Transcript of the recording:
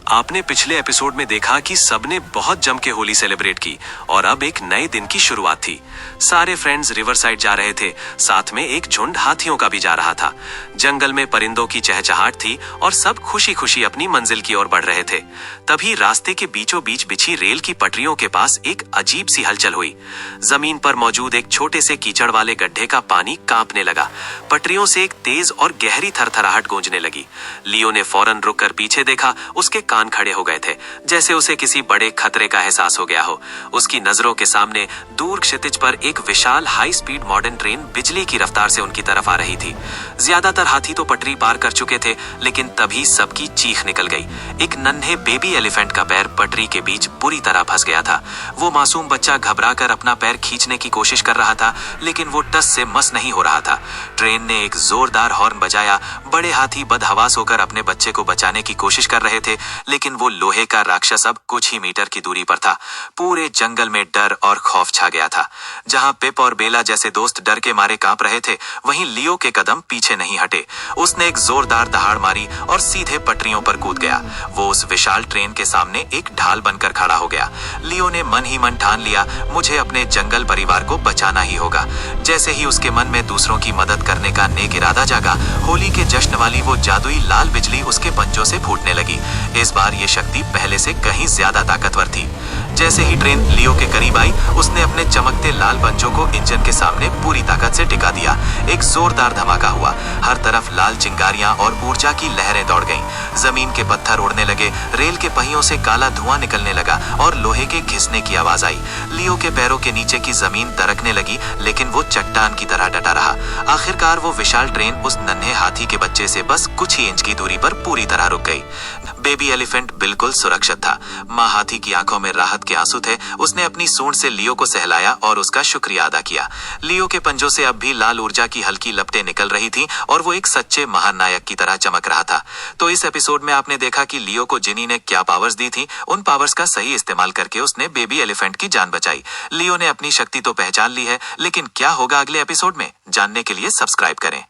आपने पिछले एपिसोड में देखा कि सबने बहुत जम के होली सेलिब्रेट की और अब एक नए दिन की शुरुआत थी। सारे फ्रेंड्स रिवर साइड जा रहे थे, साथ में एक झुंड हाथियों का भी जा रहा था। जंगल में परिंदों की चहचहाट थी और सब खुशी खुशी अपनी मंजिल की ओर बढ़ रहे थे। तभी रास्ते के बीचों बीच बिछी रेल की पटरियों के पास एक अजीब सी हलचल हुई। जमीन पर मौजूद एक छोटे से कीचड़ वाले गड्ढे का पानी कांपने लगा। पटरियों से एक तेज और गहरी थरथराहट गूंजने लगी। लियो ने फौरन रुककर पीछे देखा। उसके कान खड़े हो गए थे, जैसे उसे किसी बड़े खतरे का एहसास हो गया हो। उसकी नजरों के सामने दूर क्षितिज पर एक विशाल हाई स्पीड मॉडर्न ट्रेन बिजली की रफ्तार से उनकी तरफ आ रही थी। ज्यादातर हाथी तो पटरी पार कर चुके थे, लेकिन तभी सबकी चीख निकल गई। एक नन्हे बेबी एलिफेंट का पैर पटरी के बीच बुरी तरह फंस गया था। वो मासूम बच्चा घबराकर अपना पैर खींचने की कोशिश कर रहा था, लेकिन वो टस से मस नहीं हो रहा था। ट्रेन ने एक जोरदार हॉर्न बजाया। बड़े हाथी बदहवास होकर अपने बच्चे को बचाने की कोशिश कर रहे थे, लेकिन वो लोहे का राक्षस अब कुछ ही मीटर की दूरी पर था। पूरे जंगल में डर और खौफ छा गया था। जहां पिप और बेला जैसे दोस्त डर के मारे कांप रहे थे, वहीं लियो के कदम पीछे नहीं हटे। उसने एक जोरदार दहाड़ मारी और सीधे पटरियों पर कूद गया। वो उस विशाल ट्रेन के सामने एक ढाल बनकर खड़ा हो गया। लियो ने मन ही मन ठान लिया, मुझे अपने जंगल परिवार को बचाना ही होगा। जैसे ही उसके मन में दूसरों की मदद करने का नेक इरादा जागा, होली के जश्न वाली वो जादुई लाल बिजली उसके पंजों से फूटने लगी। इस बार ये शक्ति पहले से कहीं ज्यादा ताकतवर थी। जैसे ही ट्रेन लियो के करीब आई, उसने अपने चमकते लाल पंजों को इंजन के सामने पूरी ताकत से टिका दिया। एक जोरदार धमाका हुआ। हर तरफ लाल चिंगारियां और ऊर्जा की लहरें दौड़ गईं। जमीन के पत्थर उड़ने लगे, रेल के पहियों से काला धुआं निकलने लगा और लोहे के घिसने की आवाज आई। लियो के पैरों के नीचे की जमीन दरकने लगी, लेकिन वो चट्टान की तरह डटा रहा। आखिरकार वो विशाल ट्रेन उस नन्हे हाथी के बच्चे से बस कुछ ही इंच की दूरी पर पूरी तरह रुक गई। बेबी एलिफेंट बिल्कुल सुरक्षित था। माँ हाथी की आंखों में राहत के आंसू थे। उसने अपनी सूंड से लियो को सहलाया और उसका शुक्रिया अदा किया। लियो के पंजों से अब भी लाल ऊर्जा की हल्की लपटें निकल रही थीं और वो एक सच्चे महानायक की तरह चमक रहा था। तो इस एपिसोड में आपने देखा कि लियो को जिनी ने क्या पावर्स दी थी। उन पावर्स का सही इस्तेमाल करके उसने बेबी एलिफेंट की जान बचाई। लियो ने अपनी शक्ति तो पहचान ली है, लेकिन क्या होगा अगले एपिसोड में, जानने के लिए सब्सक्राइब करें।